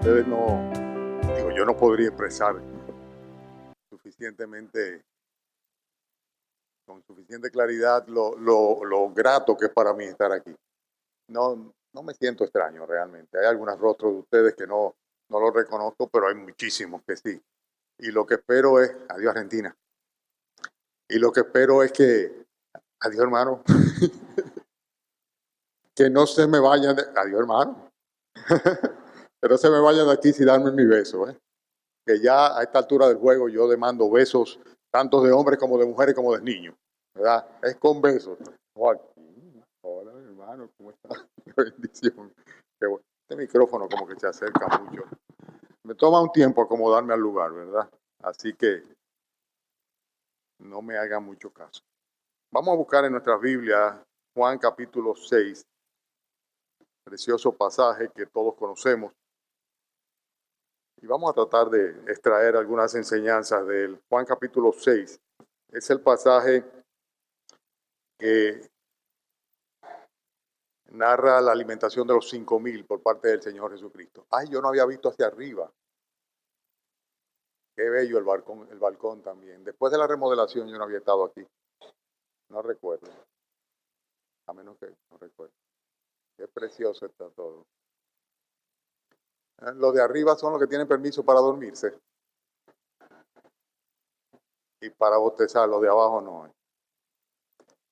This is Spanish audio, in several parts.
Ustedes no, digo, yo no podría expresar suficientemente, con suficiente claridad lo grato que es para mí estar aquí. No me siento extraño realmente. Hay algunos rostros de ustedes que no los reconozco, pero hay muchísimos que sí. Y lo que espero es, adiós Argentina, y lo que espero es que, adiós hermano, que no se me vayan, adiós hermano, que no se me vayan de aquí sin darme mi beso, ¿eh? Que ya a esta altura del juego yo demando besos, tanto de hombres como de mujeres como de niños, ¿verdad? Es con besos. Joaquín, hola hermano, ¿cómo estás? Qué bendición. Qué bueno. Este micrófono como que se acerca mucho. Me toma un tiempo acomodarme al lugar, ¿verdad? Así que no me hagan mucho caso. Vamos a buscar en nuestras Biblias Juan capítulo 6, precioso pasaje que todos conocemos. Y vamos a tratar de extraer algunas enseñanzas del Juan capítulo 6. Es el pasaje que narra la alimentación de los 5,000 por parte del Señor Jesucristo. Ay, yo no había visto hacia arriba. Qué bello el balcón también. Después de la remodelación yo no había estado aquí. No recuerdo. A menos que no recuerdo. Qué precioso está todo. Los de arriba son los que tienen permiso para dormirse. Y para bostezar, los de abajo no.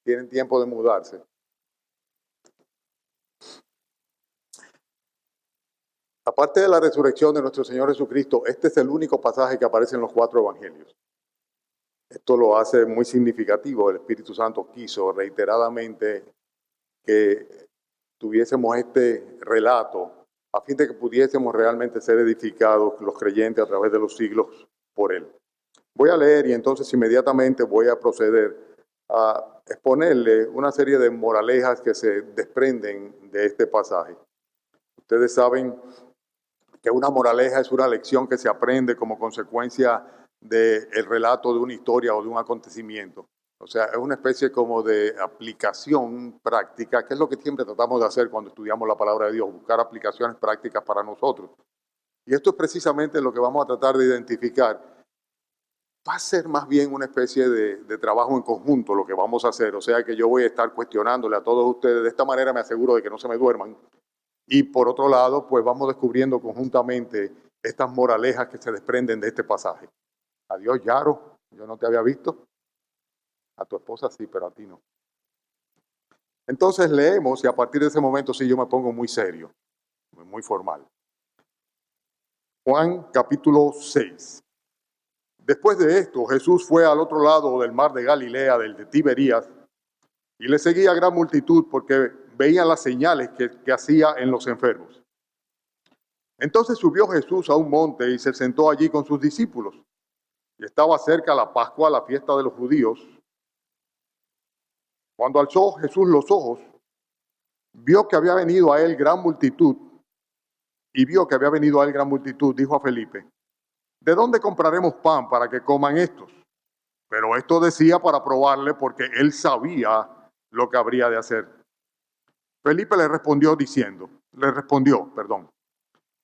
Tienen tiempo de mudarse. Aparte de la resurrección de nuestro Señor Jesucristo, este es el único pasaje que aparece en los 4 evangelios. Esto lo hace muy significativo. El Espíritu Santo quiso reiteradamente que tuviésemos este relato a fin de que pudiésemos realmente ser edificados los creyentes a través de los siglos por él. Voy a leer y entonces inmediatamente voy a proceder a exponerle una serie de moralejas que se desprenden de este pasaje. Ustedes saben que una moraleja es una lección que se aprende como consecuencia del relato de una historia o de un acontecimiento. O sea, es una especie como de aplicación práctica, que es lo que siempre tratamos de hacer cuando estudiamos la palabra de Dios, buscar aplicaciones prácticas para nosotros. Y esto es precisamente lo que vamos a tratar de identificar. Va a ser más bien una especie de trabajo en conjunto lo que vamos a hacer. O sea que yo voy a estar cuestionándole a todos ustedes. De esta manera me aseguro de que no se me duerman. Y por otro lado, pues vamos descubriendo conjuntamente estas moralejas que se desprenden de este pasaje. Adiós, Yaro. Yo no te había visto. A tu esposa sí, pero a ti no. Entonces leemos y a partir de ese momento sí yo me pongo muy serio, muy formal. Juan capítulo 6. Después de esto, Jesús fue al otro lado del mar de Galilea, del de Tiberías, y le seguía gran multitud porque veían las señales que hacía en los enfermos. Entonces subió Jesús a un monte y se sentó allí con sus discípulos. Y estaba cerca la Pascua, la fiesta de los judíos. Cuando alzó Jesús los ojos, vio que había venido a él gran multitud, dijo a Felipe: ¿de dónde compraremos pan para que coman estos? Pero esto decía para probarle, porque él sabía lo que habría de hacer. Felipe le respondió,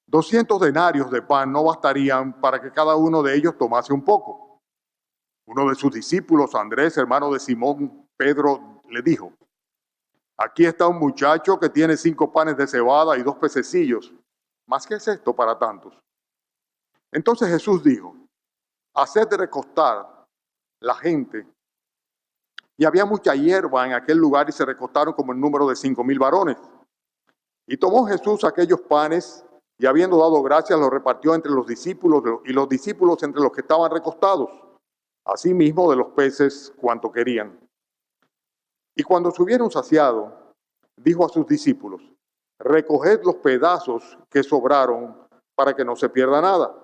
200 denarios de pan no bastarían para que cada uno de ellos tomase un poco. Uno de sus discípulos, Andrés, hermano de Simón Pedro, le dijo: aquí está un muchacho que tiene 5 panes de cebada y 2 pececillos. ¿Mas qué es esto para tantos? Entonces Jesús dijo: haced recostar la gente. Y había mucha hierba en aquel lugar y se recostaron como el número de 5,000 varones. Y tomó Jesús aquellos panes y habiendo dado gracias los repartió entre los discípulos y los discípulos entre los que estaban recostados. Asimismo de los peces cuanto querían. Y cuando se hubieron saciado, dijo a sus discípulos: recoged los pedazos que sobraron para que no se pierda nada.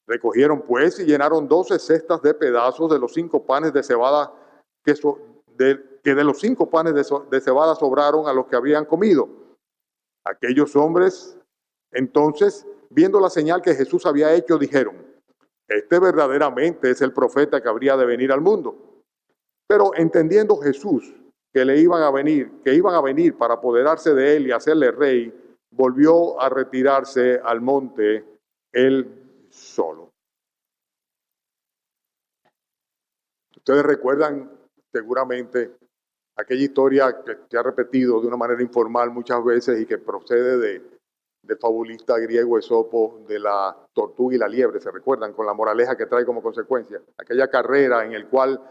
Recogieron pues y llenaron 12 cestas de pedazos de los 5 panes de cebada que de los 5 panes de cebada sobraron a los que habían comido. Aquellos hombres, entonces, viendo la señal que Jesús había hecho, dijeron: este verdaderamente es el profeta que habría de venir al mundo. Pero entendiendo Jesús que iban a venir para apoderarse de él y hacerle rey, volvió a retirarse al monte él solo. Ustedes recuerdan seguramente aquella historia que se ha repetido de una manera informal muchas veces y que procede del fabulista griego Esopo, de la tortuga y la liebre, ¿se recuerdan? Con la moraleja que trae como consecuencia. Aquella carrera en la cual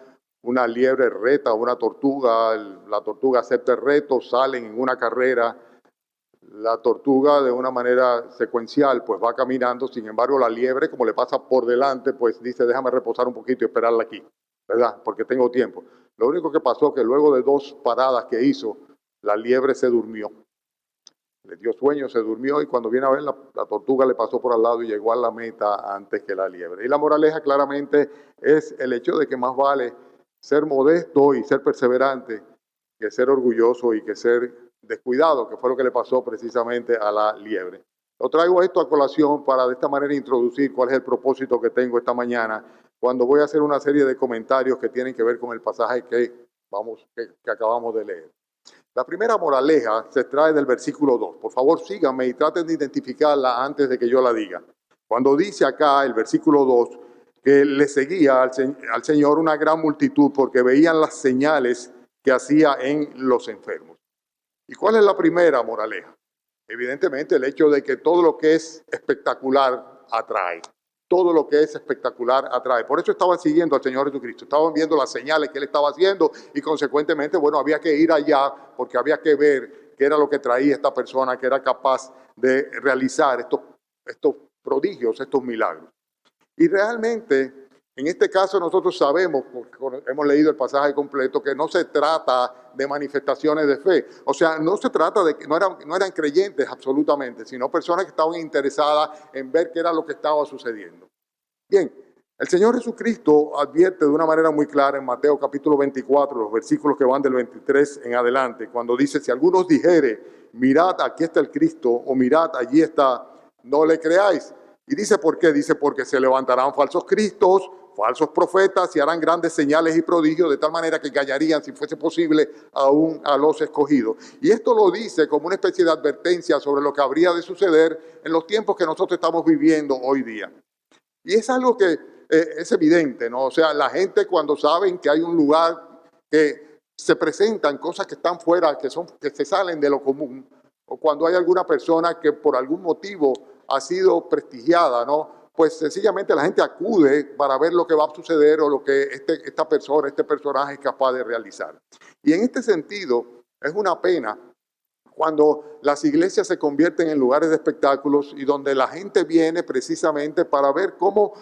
una liebre reta a una tortuga, la tortuga acepta el reto, salen en una carrera, la tortuga de una manera secuencial pues va caminando, sin embargo la liebre, como le pasa por delante, pues dice déjame reposar un poquito y esperarla aquí, ¿verdad? Porque tengo tiempo. Lo único que pasó que luego de 2 paradas que hizo, la liebre se durmió. Le dio sueño, se durmió y cuando viene a ver la tortuga le pasó por al lado y llegó a la meta antes que la liebre. Y la moraleja claramente es el hecho de que más vale ser modesto y ser perseverante que ser orgulloso y que ser descuidado, que fue lo que le pasó precisamente a la liebre. Lo traigo esto a colación para de esta manera introducir cuál es el propósito que tengo esta mañana cuando voy a hacer una serie de comentarios que tienen que ver con el pasaje que acabamos de leer. La primera moraleja se extrae del versículo 2. Por favor, síganme y traten de identificarla antes de que yo la diga. Cuando dice acá el versículo 2 que le seguía al Señor una gran multitud porque veían las señales que hacía en los enfermos. ¿Y cuál es la primera moraleja? Evidentemente el hecho de que todo lo que es espectacular atrae. Todo lo que es espectacular atrae. Por eso estaban siguiendo al Señor Jesucristo. Estaban viendo las señales que Él estaba haciendo y consecuentemente, bueno, había que ir allá porque había que ver qué era lo que traía esta persona que era capaz de realizar estos prodigios, estos milagros. Y realmente, en este caso nosotros sabemos, porque hemos leído el pasaje completo, que no se trata de manifestaciones de fe. O sea, no se trata de que no eran creyentes absolutamente, sino personas que estaban interesadas en ver qué era lo que estaba sucediendo. Bien, el Señor Jesucristo advierte de una manera muy clara en Mateo capítulo 24, los versículos que van del 23 en adelante, cuando dice, si alguno os dijere, mirad, aquí está el Cristo, o mirad, allí está, no le creáis. Y dice, ¿por qué? Dice, porque se levantarán falsos cristos, falsos profetas y harán grandes señales y prodigios de tal manera que engañarían, si fuese posible, aún a los escogidos. Y esto lo dice como una especie de advertencia sobre lo que habría de suceder en los tiempos que nosotros estamos viviendo hoy día. Y es algo que es evidente, ¿no? O sea, la gente cuando saben que hay un lugar que se presentan cosas que están fuera, que se salen de lo común, o cuando hay alguna persona que por algún motivo ha sido prestigiada, ¿no? Pues sencillamente la gente acude para ver lo que va a suceder o lo que esta persona, este personaje es capaz de realizar. Y en este sentido, es una pena cuando las iglesias se convierten en lugares de espectáculos y donde la gente viene precisamente para ver cómo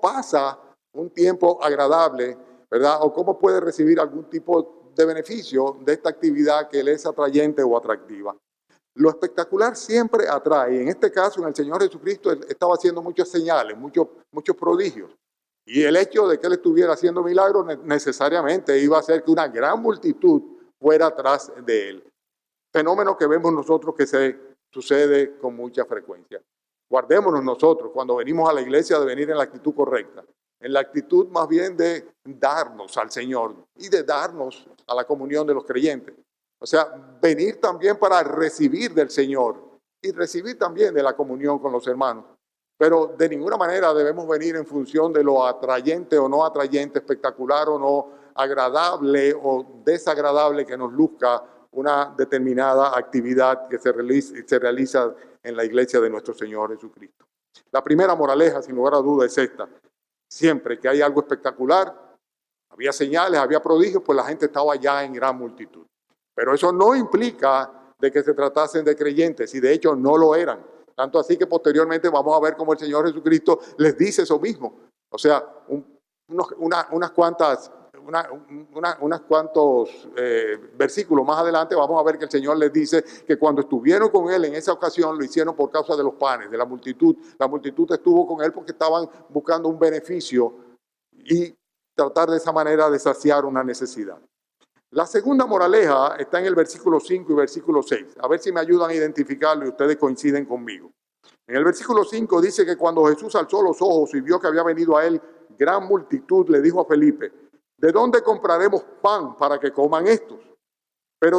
pasa un tiempo agradable, ¿verdad? O cómo puede recibir algún tipo de beneficio de esta actividad que le es atrayente o atractiva. Lo espectacular siempre atrae. En este caso, en el Señor Jesucristo, Él estaba haciendo muchas señales, muchos prodigios. Y el hecho de que Él estuviera haciendo milagros necesariamente iba a hacer que una gran multitud fuera atrás de Él. Fenómeno que vemos nosotros que se sucede con mucha frecuencia. Guardémonos nosotros cuando venimos a la iglesia de venir en la actitud correcta. En la actitud más bien de darnos al Señor y de darnos a la comunión de los creyentes. O sea, venir también para recibir del Señor y recibir también de la comunión con los hermanos. Pero de ninguna manera debemos venir en función de lo atrayente o no atrayente, espectacular o no, agradable o desagradable que nos luzca una determinada actividad que se realiza en la iglesia de nuestro Señor Jesucristo. La primera moraleja, sin lugar a duda, es esta. Siempre que hay algo espectacular, había señales, había prodigios, pues la gente estaba ya en gran multitud. Pero eso no implica de que se tratasen de creyentes, y de hecho no lo eran. Tanto así que posteriormente vamos a ver cómo el Señor Jesucristo les dice eso mismo. O sea, unas cuantos versículos más adelante vamos a ver que el Señor les dice que cuando estuvieron con Él en esa ocasión lo hicieron por causa de los panes, de la multitud. La multitud estuvo con Él porque estaban buscando un beneficio y tratar de esa manera de saciar una necesidad. La segunda moraleja está en el versículo 5 y versículo 6. A ver si me ayudan a identificarlo y ustedes coinciden conmigo. En el versículo 5 dice que cuando Jesús alzó los ojos y vio que había venido a él gran multitud, le dijo a Felipe, ¿de dónde compraremos pan para que coman estos? Pero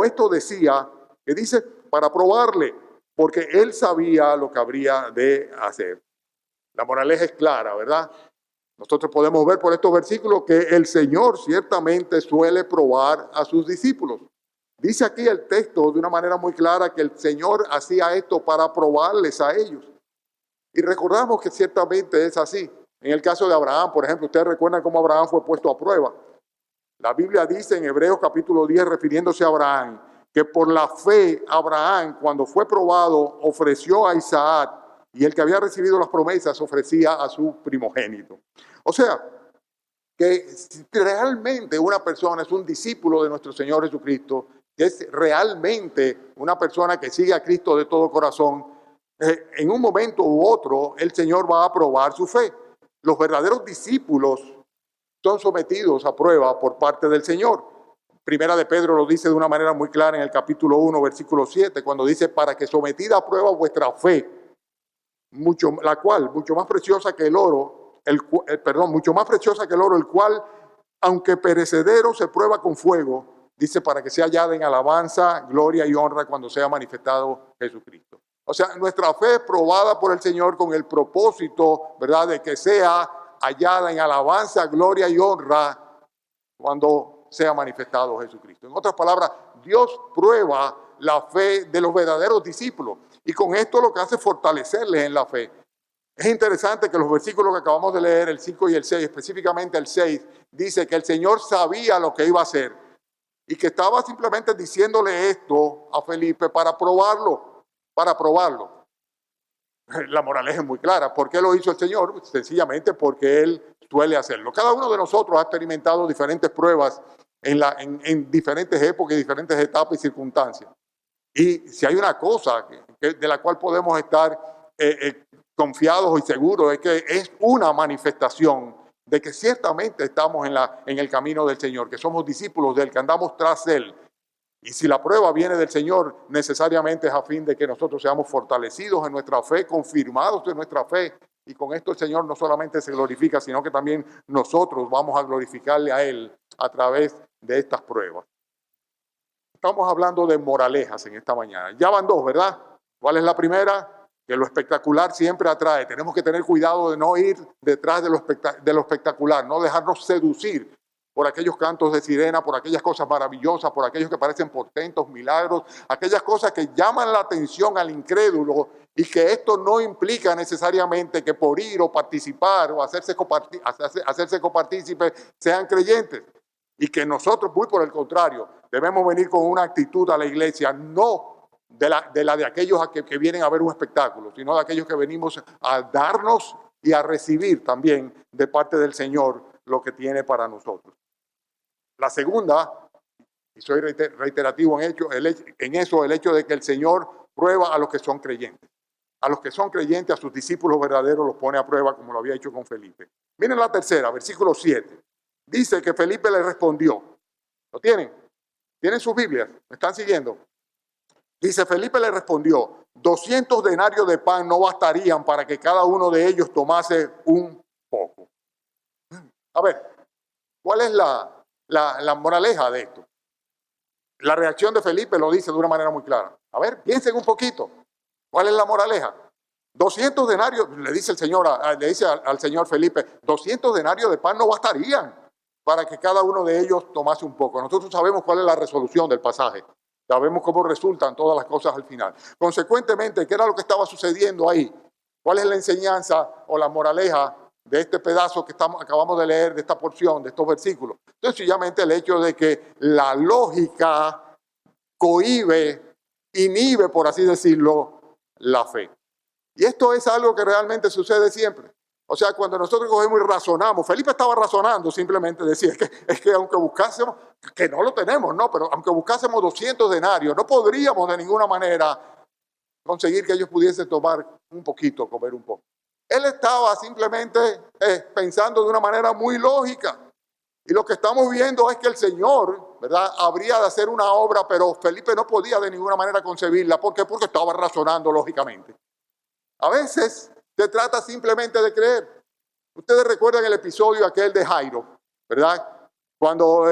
esto decía, que dice, para probarle, porque él sabía lo que habría de hacer. La moraleja es clara, ¿verdad? Nosotros podemos ver por estos versículos que el Señor ciertamente suele probar a sus discípulos. Dice aquí el texto de una manera muy clara que el Señor hacía esto para probarles a ellos. Y recordamos que ciertamente es así. En el caso de Abraham, por ejemplo, ustedes recuerdan cómo Abraham fue puesto a prueba. La Biblia dice en Hebreos capítulo 10, refiriéndose a Abraham, que por la fe Abraham, cuando fue probado, ofreció a Isaac, y el que había recibido las promesas ofrecía a su primogénito. O sea, que si realmente una persona es un discípulo de nuestro Señor Jesucristo, que es realmente una persona que sigue a Cristo de todo corazón, en un momento u otro el Señor va a probar su fe. Los verdaderos discípulos son sometidos a prueba por parte del Señor. Primera de Pedro lo dice de una manera muy clara en el capítulo 1, versículo 7, cuando dice, para que sometida a prueba vuestra fe, la cual, mucho más preciosa que el oro, mucho más preciosa que el oro, el cual, aunque perecedero, se prueba con fuego, dice, para que sea hallada en alabanza, gloria y honra cuando sea manifestado Jesucristo. O sea, nuestra fe es probada por el Señor con el propósito, ¿verdad?, de que sea hallada en alabanza, gloria y honra cuando sea manifestado Jesucristo. En otras palabras, Dios prueba la fe de los verdaderos discípulos y con esto lo que hace es fortalecerles en la fe. Es interesante que los versículos que acabamos de leer, el 5 y el 6, específicamente el 6, dice que el Señor sabía lo que iba a hacer y que estaba simplemente diciéndole esto a Felipe para probarlo. La moraleja es muy clara. ¿Por qué lo hizo el Señor? Sencillamente porque Él suele hacerlo. Cada uno de nosotros ha experimentado diferentes pruebas en diferentes épocas, diferentes etapas y circunstancias. Y si hay una cosa de la cual podemos estar confiados y seguros, es que es una manifestación de que ciertamente estamos en el camino del Señor, que somos discípulos de Él, que andamos tras Él. Y si la prueba viene del Señor, necesariamente es a fin de que nosotros seamos fortalecidos en nuestra fe, confirmados en nuestra fe. Y con esto el Señor no solamente se glorifica, sino que también nosotros vamos a glorificarle a Él a través de estas pruebas. Estamos hablando de moralejas en esta mañana. Ya van dos, ¿verdad? ¿Cuál es la primera? Que lo espectacular siempre atrae. Tenemos que tener cuidado de no ir detrás de lo espectacular, no dejarnos seducir por aquellos cantos de sirena, por aquellas cosas maravillosas, por aquellos que parecen portentos, milagros, aquellas cosas que llaman la atención al incrédulo y que esto no implica necesariamente que por ir o participar o hacerse copartícipes sean creyentes. Y que nosotros, muy por el contrario, debemos venir con una actitud a la iglesia, no de la de aquellos que vienen a ver un espectáculo, sino de aquellos que venimos a darnos y a recibir también de parte del Señor lo que tiene para nosotros. La segunda, y soy reiterativo en eso, el hecho de que el Señor prueba a los que son creyentes. A los que son creyentes, a sus discípulos verdaderos, los pone a prueba como lo había hecho con Felipe. Miren la tercera, versículo 7. Dice que Felipe le respondió. ¿Lo tienen? ¿Tienen sus Biblias? ¿Me están siguiendo? Dice, Felipe le respondió, 200 denarios de pan no bastarían para que cada uno de ellos tomase un poco. A ver, ¿cuál es la moraleja de esto? La reacción de Felipe lo dice de una manera muy clara. A ver, piensen un poquito. ¿Cuál es la moraleja? 200 denarios, le dice el Señor, le dice al Señor Felipe, 200 denarios de pan no bastarían para que cada uno de ellos tomase un poco. Nosotros sabemos cuál es la resolución del pasaje. Sabemos cómo resultan todas las cosas al final. Consecuentemente, ¿qué era lo que estaba sucediendo ahí? ¿Cuál es la enseñanza o la moraleja de este pedazo que acabamos de leer, de esta porción, de estos versículos? Sencillamente el hecho de que la lógica inhibe, por así decirlo, la fe. Y esto es algo que realmente sucede siempre. O sea, cuando nosotros cogemos y razonamos, Felipe estaba razonando, simplemente decía, es que aunque buscásemos, que no lo tenemos, no, pero aunque buscásemos 200 denarios, no podríamos de ninguna manera conseguir que ellos pudiesen tomar un poquito, comer un poco. Él estaba simplemente pensando de una manera muy lógica. Y lo que estamos viendo es que el Señor, ¿verdad?, habría de hacer una obra, pero Felipe no podía de ninguna manera concebirla. ¿Por qué? Porque estaba razonando lógicamente. A veces se trata simplemente de creer. Ustedes recuerdan el episodio aquel de Jairo, ¿verdad? Cuando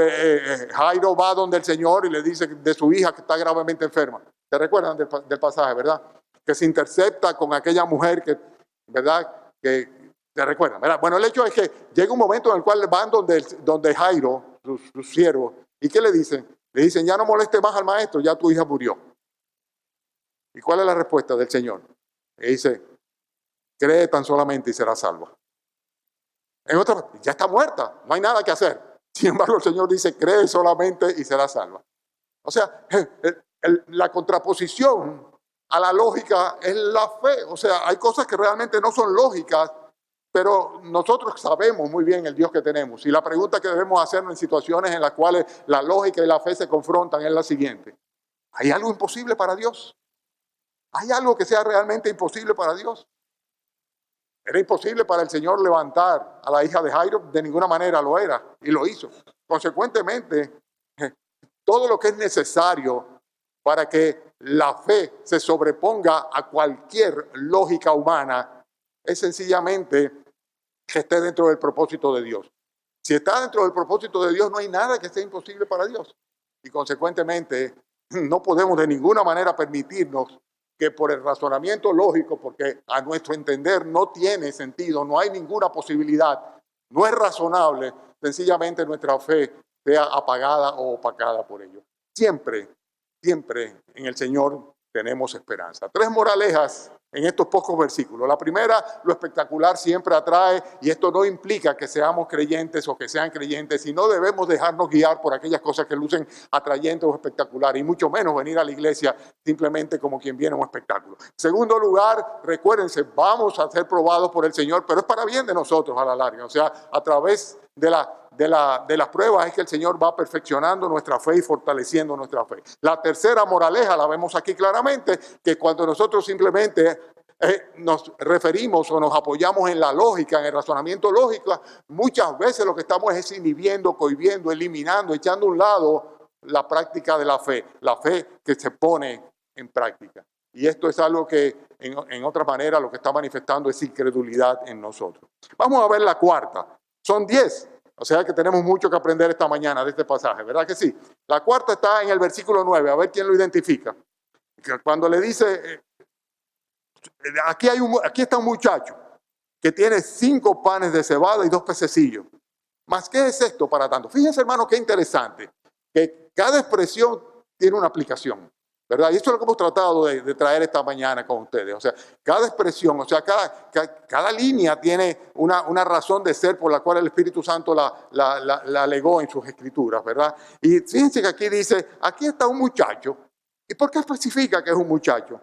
Jairo va donde el Señor y le dice de su hija que está gravemente enferma. ¿Se recuerdan del pasaje, verdad? Que se intercepta con aquella mujer que, ¿verdad? Que se recuerdan, ¿verdad? Bueno, el hecho es que llega un momento en el cual van donde Jairo, su siervo, ¿y qué le dicen? Le dicen, ya no moleste más al maestro, ya tu hija murió. ¿Y cuál es la respuesta del Señor? Le dice, cree tan solamente y será salva. En otra, ya está muerta, no hay nada que hacer. Sin embargo, el Señor dice, cree solamente y será salva. O sea, la contraposición a la lógica es la fe. O sea, hay cosas que realmente no son lógicas, pero nosotros sabemos muy bien el Dios que tenemos. Y la pregunta que debemos hacernos en situaciones en las cuales la lógica y la fe se confrontan es la siguiente. ¿Hay algo imposible para Dios? ¿Hay algo que sea realmente imposible para Dios? Era imposible para el Señor levantar a la hija de Jairo, de ninguna manera lo era, y lo hizo. Consecuentemente, todo lo que es necesario para que la fe se sobreponga a cualquier lógica humana es sencillamente que esté dentro del propósito de Dios. Si está dentro del propósito de Dios, no hay nada que sea imposible para Dios. Y consecuentemente, no podemos de ninguna manera permitirnos que por el razonamiento lógico, porque a nuestro entender no tiene sentido, no hay ninguna posibilidad, no es razonable, sencillamente nuestra fe sea apagada o opacada por ello. Siempre, siempre en el Señor tenemos esperanza. 3 moralejas en estos pocos versículos. La primera, lo espectacular siempre atrae, y esto no implica que seamos creyentes o que sean creyentes, sino debemos dejarnos guiar por aquellas cosas que lucen atrayentes o espectaculares, y mucho menos venir a la iglesia simplemente como quien viene a un espectáculo. Segundo lugar, recuérdense, vamos a ser probados por el Señor, pero es para bien de nosotros a la larga. O sea, a través de las pruebas es que el Señor va perfeccionando nuestra fe y fortaleciendo nuestra fe. La tercera moraleja la vemos aquí claramente, que cuando nosotros simplemente nos referimos o nos apoyamos en la lógica, en el razonamiento lógico, muchas veces lo que estamos es inhibiendo, cohibiendo, eliminando, echando a un lado la práctica de la fe que se pone en práctica. Y esto es algo que en otra manera lo que está manifestando es incredulidad en nosotros. Vamos a ver la cuarta. Son 10. O sea que tenemos mucho que aprender esta mañana de este pasaje, ¿verdad que sí? La cuarta está en el versículo 9, a ver quién lo identifica. Cuando le dice, aquí está un muchacho que tiene 5 panes de cebada y 2 pececillos. ¿Más qué es esto para tanto? Fíjense, hermano, qué interesante, que cada expresión tiene una aplicación, ¿verdad? Y esto es lo que hemos tratado de traer esta mañana con ustedes. O sea, cada expresión, o sea, cada línea tiene una razón de ser por la cual el Espíritu Santo la legó en sus escrituras, ¿verdad? Y fíjense que aquí dice, aquí está un muchacho. ¿Y por qué especifica que es un muchacho?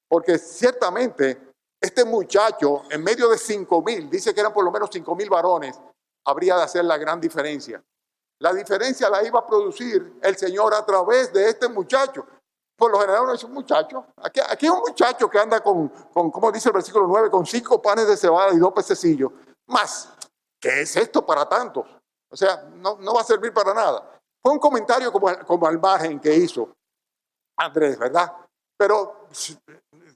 Porque ciertamente este muchacho, en medio de 5,000, dice que eran por lo menos 5,000 varones, habría de hacer la gran diferencia. La diferencia la iba a producir el Señor a través de este muchacho. Por lo general uno dice un muchacho. Aquí hay un muchacho que anda con, como dice el versículo 9, con 5 panes de cebada y 2 pececillos. Más, ¿qué es esto para tantos? O sea, no va a servir para nada. Fue un comentario como al margen que hizo Andrés, ¿verdad? Pero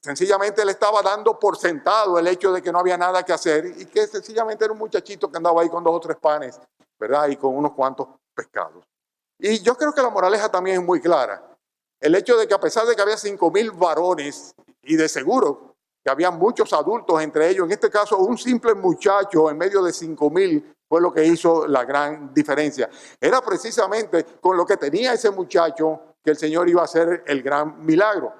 sencillamente él estaba dando por sentado el hecho de que no había nada que hacer y que sencillamente era un muchachito que andaba ahí con 2 o 3 panes, ¿verdad? Y con unos cuantos pescados. Y yo creo que la moraleja también es muy clara. El hecho de que a pesar de que había 5,000 varones y de seguro que había muchos adultos entre ellos, en este caso un simple muchacho en medio de 5,000 fue lo que hizo la gran diferencia. Era precisamente con lo que tenía ese muchacho que el Señor iba a hacer el gran milagro.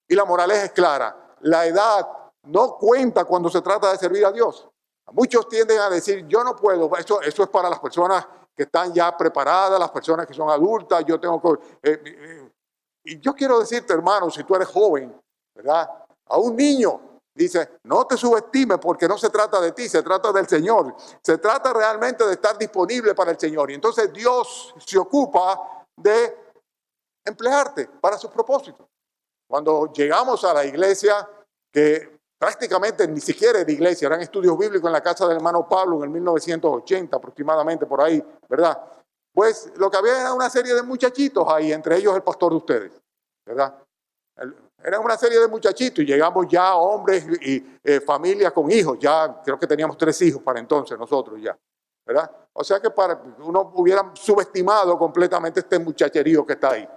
Y la moraleja es clara, la edad no cuenta cuando se trata de servir a Dios. Muchos tienden a decir, yo no puedo, eso es para las personas que están ya preparadas, las personas que son adultas, yo tengo que... y yo quiero decirte, hermano, si tú eres joven, ¿verdad? A un niño, dice, no te subestimes porque no se trata de ti, se trata del Señor. Se trata realmente de estar disponible para el Señor. Y entonces Dios se ocupa de emplearte para sus propósitos. Cuando llegamos a la iglesia, que prácticamente ni siquiera era iglesia, eran estudios bíblicos en la casa del hermano Pablo en el 1980 aproximadamente, por ahí, ¿verdad? Pues lo que había era una serie de muchachitos ahí, entre ellos el pastor de ustedes, ¿verdad? Era una serie de muchachitos y llegamos ya hombres y familias con hijos, ya creo que teníamos 3 hijos para entonces nosotros ya, ¿verdad? O sea que uno hubiera subestimado completamente este muchacherío que está ahí.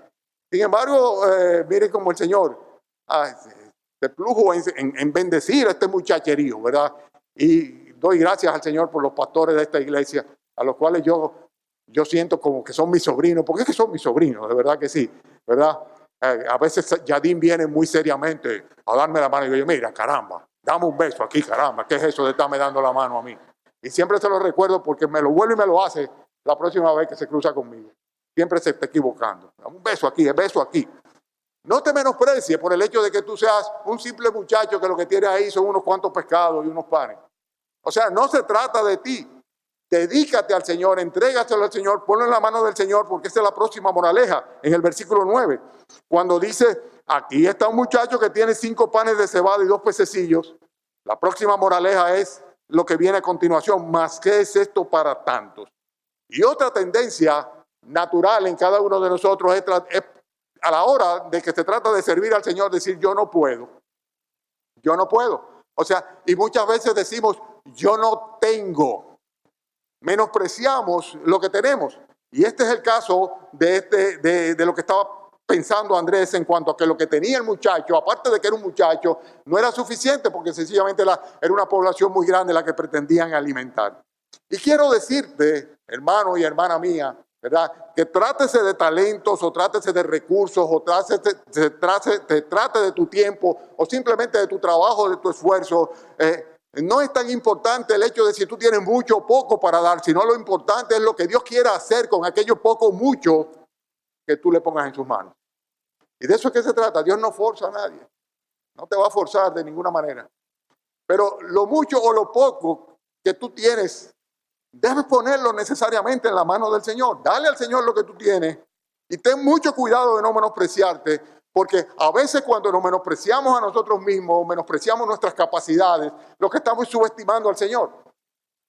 Sin embargo, miren cómo el Señor se plugo en bendecir a este muchacherío, ¿verdad? Y doy gracias al Señor por los pastores de esta iglesia, a los cuales yo siento como que son mis sobrinos, porque es que son mis sobrinos, de verdad que sí, ¿verdad? A veces Yadín viene muy seriamente a darme la mano y yo, mira, caramba, dame un beso aquí, caramba, ¿qué es eso de estarme dando la mano a mí? Y siempre se lo recuerdo porque me lo vuelve y me lo hace la próxima vez que se cruza conmigo. Siempre se está equivocando. Dame un beso aquí, el beso aquí. No te menosprecies por el hecho de que tú seas un simple muchacho que lo que tiene ahí son unos cuantos pescados y unos panes. O sea, no se trata de ti. Dedícate al Señor, entrégaselo al Señor, ponlo en la mano del Señor, porque esa es la próxima moraleja, en el versículo 9. Cuando dice, aquí está un muchacho que tiene 5 panes de cebada y 2 pececillos. La próxima moraleja es lo que viene a continuación, más ¿qué es esto para tantos? Y otra tendencia natural en cada uno de nosotros es a la hora de que se trata de servir al Señor, decir yo no puedo. Yo no puedo. O sea, y muchas veces decimos yo no tengo. Menospreciamos lo que tenemos. Y este es el caso de lo que estaba pensando Andrés en cuanto a que lo que tenía el muchacho, aparte de que era un muchacho, no era suficiente porque sencillamente era una población muy grande la que pretendían alimentar. Y quiero decirte, hermano y hermana mía, ¿verdad? Que trátese de talentos o trátese de recursos o trate de tu tiempo o simplemente de tu trabajo, de tu esfuerzo. No es tan importante el hecho de si tú tienes mucho o poco para dar, sino lo importante es lo que Dios quiera hacer con aquello poco o mucho que tú le pongas en sus manos. Y de eso es que se trata. Dios no forza a nadie. No te va a forzar de ninguna manera. Pero lo mucho o lo poco que tú tienes, debes ponerlo necesariamente en la mano del Señor. Dale al Señor lo que tú tienes y ten mucho cuidado de no menospreciarte, porque a veces cuando nos menospreciamos a nosotros mismos, menospreciamos nuestras capacidades, lo que estamos subestimando al Señor.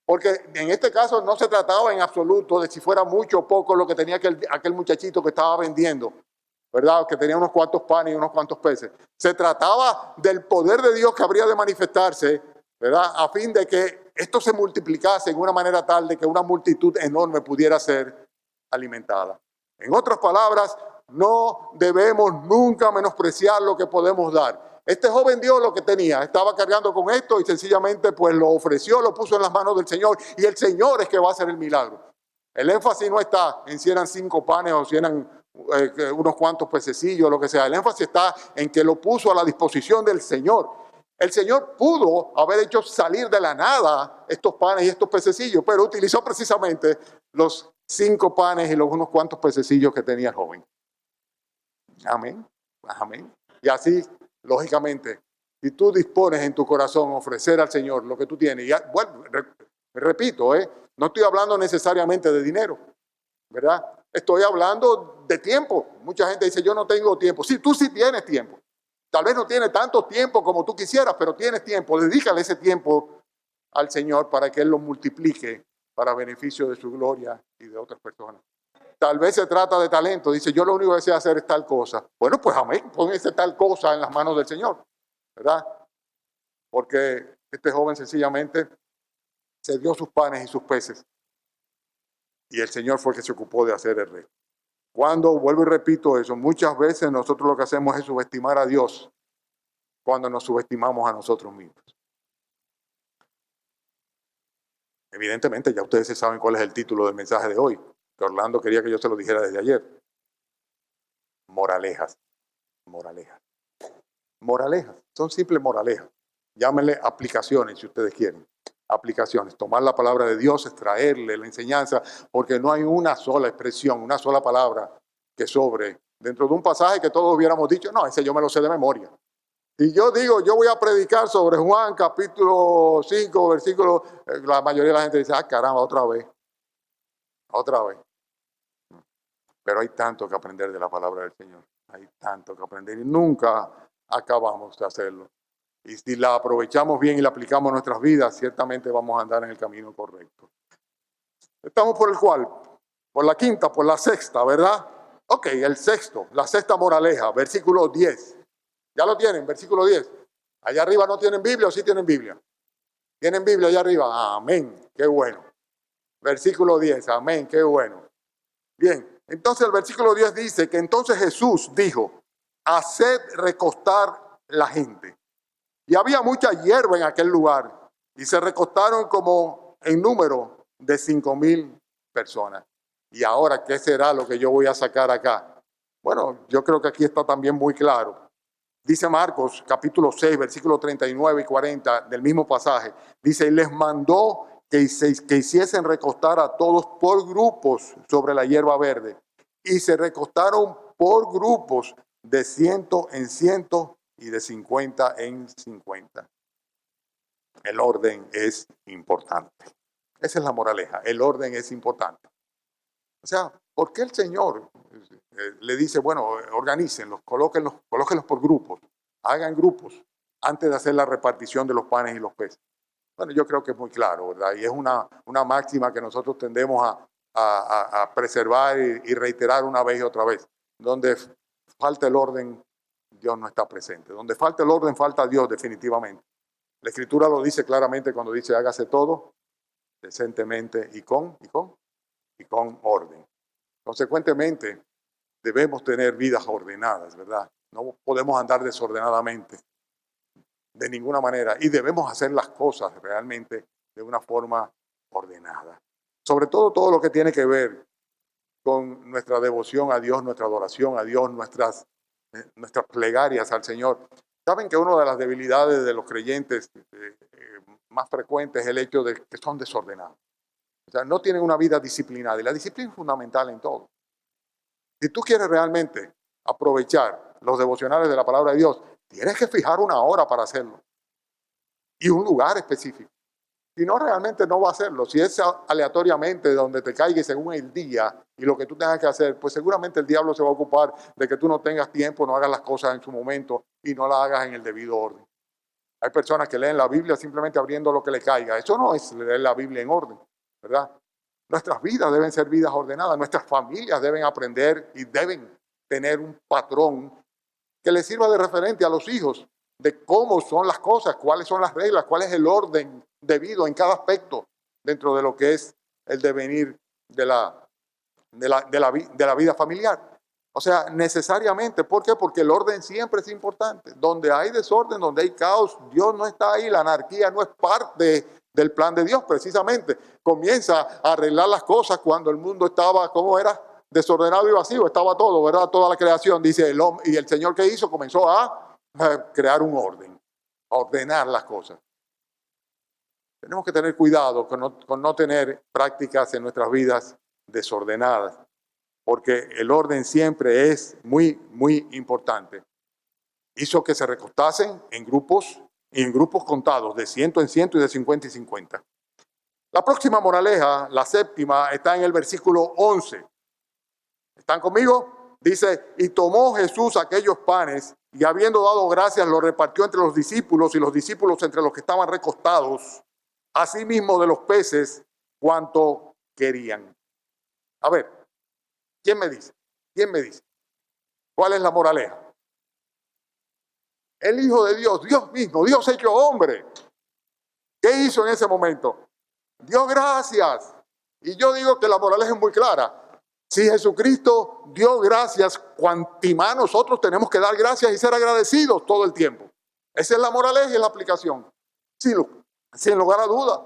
Porque en este caso no se trataba en absoluto de si fuera mucho o poco lo que tenía aquel muchachito que estaba vendiendo, ¿verdad? Que tenía unos cuantos panes y unos cuantos peces. Se trataba del poder de Dios que habría de manifestarse, ¿verdad? A fin de que esto se multiplicase en una manera tal de que una multitud enorme pudiera ser alimentada. En otras palabras, no debemos nunca menospreciar lo que podemos dar. Este joven dio lo que tenía, estaba cargando con esto y sencillamente pues lo ofreció, lo puso en las manos del Señor y el Señor es que va a hacer el milagro. El énfasis no está en si eran 5 panes o si eran unos cuantos pececillos, lo que sea. El énfasis está en que lo puso a la disposición del Señor. El Señor pudo haber hecho salir de la nada estos panes y estos pececillos, pero utilizó precisamente los 5 panes y los unos cuantos pececillos que tenía el joven. Amén. Amén. Y así, lógicamente, si tú dispones en tu corazón ofrecer al Señor lo que tú tienes, y bueno, repito, no estoy hablando necesariamente de dinero, ¿verdad? Estoy hablando de tiempo. Mucha gente dice, yo no tengo tiempo. Sí, tú sí tienes tiempo. Tal vez no tienes tanto tiempo como tú quisieras, pero tienes tiempo. Dedícale ese tiempo al Señor para que Él lo multiplique para beneficio de su gloria y de otras personas. Tal vez se trata de talento. Dice, yo lo único que sé hacer es tal cosa. Bueno, pues amén, pon ese tal cosa en las manos del Señor, ¿verdad? Porque este joven sencillamente se dio sus panes y sus peces. Y el Señor fue el que se ocupó de hacer el resto. Cuando, vuelvo y repito eso, muchas veces nosotros lo que hacemos es subestimar a Dios cuando nos subestimamos a nosotros mismos. Evidentemente, ya ustedes saben cuál es el título del mensaje de hoy, que Orlando quería que yo se lo dijera desde ayer. Moralejas. Moralejas. Moralejas. Son simples moralejas. Llámenle aplicaciones si ustedes quieren. Aplicaciones. Tomar la palabra de Dios, extraerle la enseñanza, porque no hay una sola expresión, una sola palabra que sobre. Dentro de un pasaje que todos hubiéramos dicho, no, ese yo me lo sé de memoria. Y yo digo, yo voy a predicar sobre Juan capítulo 5, versículo, la mayoría de la gente dice, ah, caramba, otra vez. Otra vez. Pero hay tanto que aprender de la palabra del Señor. Hay tanto que aprender y nunca acabamos de hacerlo. Y si la aprovechamos bien y la aplicamos en nuestras vidas, ciertamente vamos a andar en el camino correcto. Estamos por el cual, por la quinta, por la sexta, ¿verdad? Ok, el sexto, la sexta moraleja, versículo 10. ¿Ya lo tienen? Versículo 10. Allá arriba no tienen Biblia o sí tienen Biblia. ¿Tienen Biblia allá arriba? Amén, qué bueno. Versículo 10, amén, qué bueno. Bien, entonces el versículo 10 dice que entonces Jesús dijo, haced recostar la gente. Y había mucha hierba en aquel lugar. Y se recostaron como en número de 5,000 personas. Y ahora, ¿qué será lo que yo voy a sacar acá? Bueno, yo creo que aquí está también muy claro. Dice Marcos, capítulo 6, versículos 39 y 40 del mismo pasaje. Dice, y les mandó que hiciesen recostar a todos por grupos sobre la hierba verde. Y se recostaron por grupos de 100 en 100 y de 50 en 50. El orden es importante. Esa es la moraleja. El orden es importante. O sea, ¿por qué el Señor le dice, bueno, organícenlos, colóquenlos por grupos, hagan grupos antes de hacer la repartición de los panes y los peces? Bueno, yo creo que es muy claro, ¿verdad? Y es una máxima que nosotros tendemos a preservar y reiterar una vez y otra vez. Donde falta el orden, Dios no está presente. Donde falta el orden, falta Dios definitivamente. La Escritura lo dice claramente cuando dice, hágase todo decentemente y con orden. Consecuentemente, debemos tener vidas ordenadas, ¿verdad? No podemos andar desordenadamente de ninguna manera y debemos hacer las cosas realmente de una forma ordenada. Sobre todo lo que tiene que ver con nuestra devoción a Dios, nuestra adoración a Dios, nuestras plegarias al Señor. Saben que una de las debilidades de los creyentes más frecuentes es el hecho de que son desordenados. O sea, no tienen una vida disciplinada y la disciplina es fundamental en todo. Si tú quieres realmente aprovechar los devocionales de la palabra de Dios, tienes que fijar una hora para hacerlo y un lugar específico. Si no, realmente no va a hacerlo. Si es aleatoriamente donde te caiga según el día y lo que tú tengas que hacer, pues seguramente el diablo se va a ocupar de que tú no tengas tiempo, no hagas las cosas en su momento y no las hagas en el debido orden. Hay personas que leen la Biblia simplemente abriendo lo que le caiga. Eso no es leer la Biblia en orden, ¿verdad? Nuestras vidas deben ser vidas ordenadas. Nuestras familias deben aprender y deben tener un patrón que les sirva de referente a los hijos de cómo son las cosas, cuáles son las reglas, cuál es el orden debido en cada aspecto dentro de lo que es el devenir de la vida familiar. O sea, necesariamente, ¿por qué? Porque el orden siempre es importante. Donde hay desorden, donde hay caos, Dios no está ahí, la anarquía no es parte del plan de Dios, precisamente. Comienza a arreglar las cosas cuando el mundo estaba, ¿cómo era? Desordenado y vacío, estaba todo, ¿verdad? Toda la creación, dice el hombre, y el Señor que hizo comenzó a crear un orden, a ordenar las cosas. Tenemos que tener cuidado con no tener prácticas en nuestras vidas desordenadas, porque el orden siempre es muy, muy importante. Hizo que se recostasen en grupos y en grupos contados, de 100 en 100 y de 50 en 50. La próxima moraleja, la séptima, está en el versículo 11. ¿Están conmigo? Dice, y tomó Jesús aquellos panes y habiendo dado gracias los repartió entre los discípulos y los discípulos entre los que estaban recostados, asimismo de los peces cuanto querían. A ver, ¿quién me dice? ¿Quién me dice? ¿Cuál es la moraleja? El Hijo de Dios, Dios mismo, Dios hecho hombre. ¿Qué hizo en ese momento? Dio gracias. Y yo digo que la moraleja es muy clara. Si Jesucristo dio gracias, cuanti más nosotros tenemos que dar gracias y ser agradecidos todo el tiempo. Esa es la moraleja y la aplicación. Sin lugar a duda.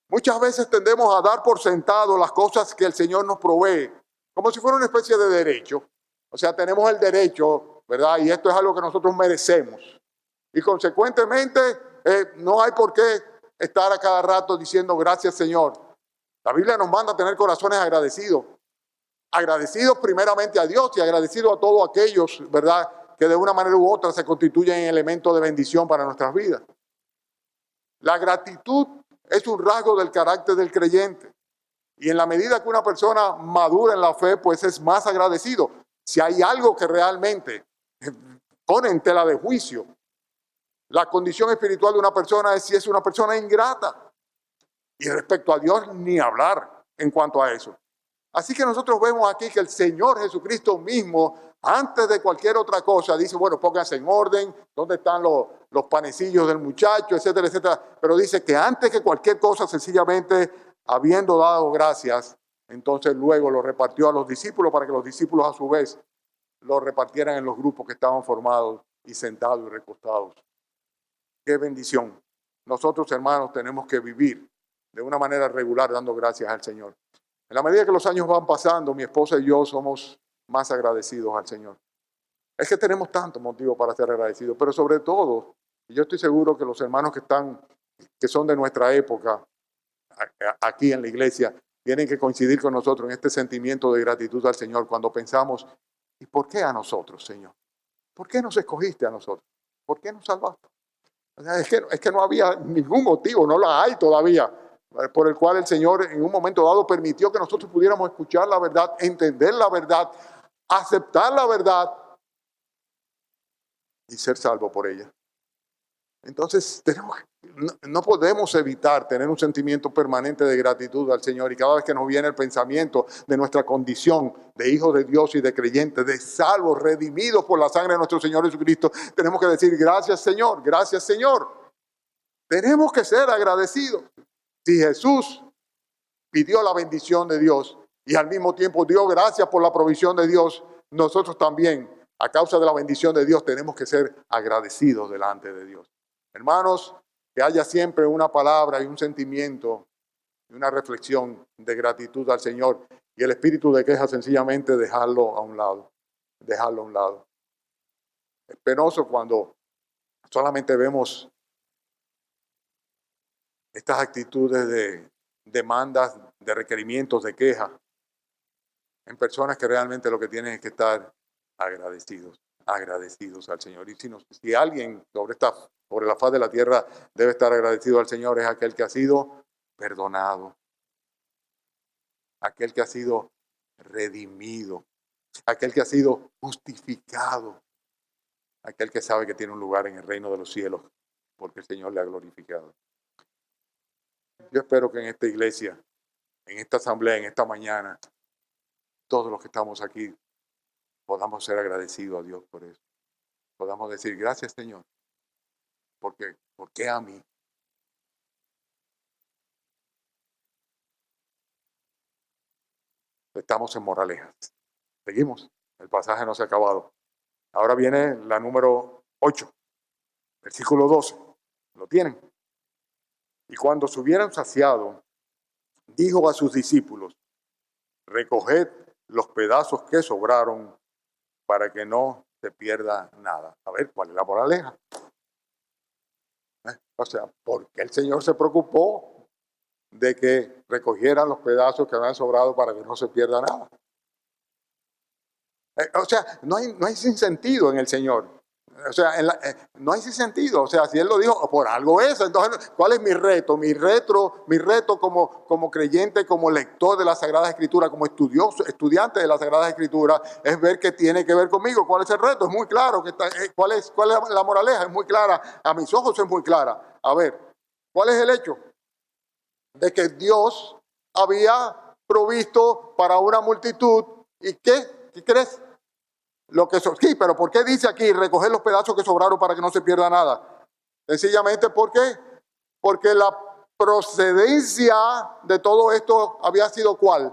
Muchas veces tendemos a dar por sentado las cosas que el Señor nos provee, como si fuera una especie de derecho. O sea, tenemos el derecho, ¿verdad? Y esto es algo que nosotros merecemos. Y consecuentemente, no hay por qué estar a cada rato diciendo gracias, Señor. La Biblia nos manda a tener corazones agradecidos. Agradecidos primeramente a Dios y agradecidos a todos aquellos, ¿verdad?, que de una manera u otra se constituyen en elementos de bendición para nuestras vidas. La gratitud es un rasgo del carácter del creyente. Y en la medida que una persona madura en la fe, pues es más agradecido. Si hay algo que realmente pone en tela de juicio la condición espiritual de una persona, es si es una persona ingrata. Y respecto a Dios, ni hablar en cuanto a eso. Así que nosotros vemos aquí que el Señor Jesucristo mismo, antes de cualquier otra cosa, dice, bueno, pónganse en orden, ¿dónde están los panecillos del muchacho, etcétera, etcétera? Pero dice que antes que cualquier cosa, sencillamente, habiendo dado gracias, entonces luego lo repartió a los discípulos para que los discípulos a su vez lo repartieran en los grupos que estaban formados y sentados y recostados. ¡Qué bendición! Nosotros, hermanos, tenemos que vivir de una manera regular dando gracias al Señor. En la medida que los años van pasando, mi esposa y yo somos más agradecidos al Señor. Es que tenemos tantos motivos para ser agradecidos, pero sobre todo, y yo estoy seguro que los hermanos que son de nuestra época, aquí en la iglesia, tienen que coincidir con nosotros en este sentimiento de gratitud al Señor cuando pensamos, ¿y por qué a nosotros, Señor? ¿Por qué nos escogiste a nosotros? ¿Por qué nos salvaste? O sea, es que no había ningún motivo, no la hay todavía, por el cual el Señor en un momento dado permitió que nosotros pudiéramos escuchar la verdad, entender la verdad, aceptar la verdad y ser salvo por ella. Entonces, no podemos evitar tener un sentimiento permanente de gratitud al Señor, y cada vez que nos viene el pensamiento de nuestra condición de hijos de Dios y de creyentes, de salvos, redimidos por la sangre de nuestro Señor Jesucristo, tenemos que decir gracias Señor, gracias Señor. Tenemos que ser agradecidos. Si Jesús pidió la bendición de Dios y al mismo tiempo dio gracias por la provisión de Dios, nosotros también, a causa de la bendición de Dios, tenemos que ser agradecidos delante de Dios. Hermanos, que haya siempre una palabra y un sentimiento y una reflexión de gratitud al Señor, y el espíritu de queja sencillamente dejarlo a un lado, dejarlo a un lado. Es penoso cuando solamente vemos estas actitudes de demandas, de requerimientos, de queja en personas que realmente lo que tienen es que estar agradecidos al Señor. Y si alguien sobre la faz de la tierra debe estar agradecido al Señor, es aquel que ha sido perdonado, aquel que ha sido redimido, aquel que ha sido justificado, aquel que sabe que tiene un lugar en el reino de los cielos porque el Señor le ha glorificado. Yo espero que en esta iglesia, en esta asamblea, en esta mañana, todos los que estamos aquí podamos ser agradecidos a Dios por eso. Podamos decir gracias Señor, porque ¿por qué a mí? Estamos en Moralejas. Seguimos. El pasaje no se ha acabado. Ahora viene la número 8, versículo 12. ¿Lo tienen? Y cuando se hubieran saciado, dijo a sus discípulos, recoged los pedazos que sobraron para que no se pierda nada. A ver, ¿cuál es la moraleja? O sea, ¿por qué el Señor se preocupó de que recogieran los pedazos que habían sobrado para que no se pierda nada? O sea, no hay sinsentido en el Señor. O sea, no hay sinsentido. O sea, si Él lo dijo, por algo es. Entonces, ¿cuál es mi reto? Mi reto como creyente, como lector de la Sagrada Escritura, como estudiante de la Sagrada Escritura, es ver qué tiene que ver conmigo. ¿Cuál es el reto? Es muy claro. ¿Cuál es la moraleja? Es muy clara. A mis ojos es muy clara. A ver, ¿cuál es el hecho? De que Dios había provisto para una multitud. ¿Y qué? ¿Qué crees? Sí, pero ¿por qué dice aquí recoger los pedazos que sobraron para que no se pierda nada? Sencillamente, ¿por qué? Porque la procedencia de todo esto había sido ¿cuál?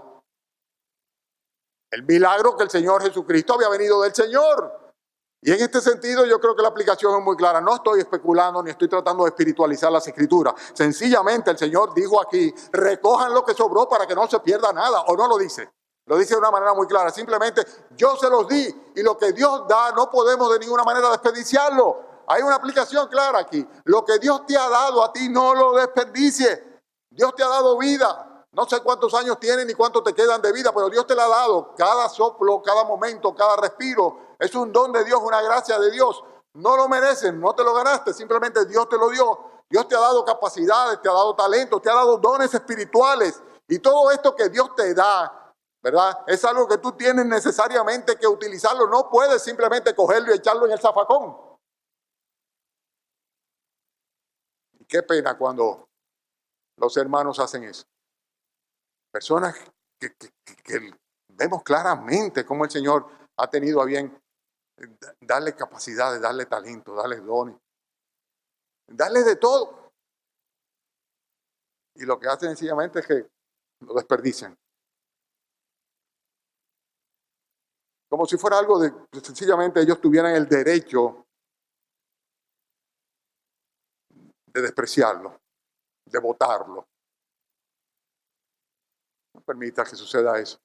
El milagro que el Señor Jesucristo había venido del Señor. Y en este sentido yo creo que la aplicación es muy clara. No estoy especulando ni estoy tratando de espiritualizar las Escrituras. Sencillamente el Señor dijo aquí, recojan lo que sobró para que no se pierda nada. ¿O no lo dice? Lo dice de una manera muy clara. Simplemente yo se los di y lo que Dios da no podemos de ninguna manera desperdiciarlo. Hay una aplicación clara aquí. Lo que Dios te ha dado a ti no lo desperdicies. Dios te ha dado vida. No sé cuántos años tienes ni cuántos te quedan de vida, pero Dios te la ha dado. Cada soplo, cada momento, cada respiro es un don de Dios, una gracia de Dios. No lo mereces, no te lo ganaste, simplemente Dios te lo dio. Dios te ha dado capacidades, te ha dado talentos, te ha dado dones espirituales. Y todo esto que Dios te da, ¿verdad? Es algo que tú tienes necesariamente que utilizarlo. No puedes simplemente cogerlo y echarlo en el zafacón. Y qué pena cuando los hermanos hacen eso. Personas que vemos claramente cómo el Señor ha tenido a bien darle capacidades, darle talento, darle dones, darle de todo. Y lo que hacen sencillamente es que lo desperdician. Como si fuera algo de sencillamente ellos tuvieran el derecho de despreciarlo, de botarlo. No permitas que suceda eso.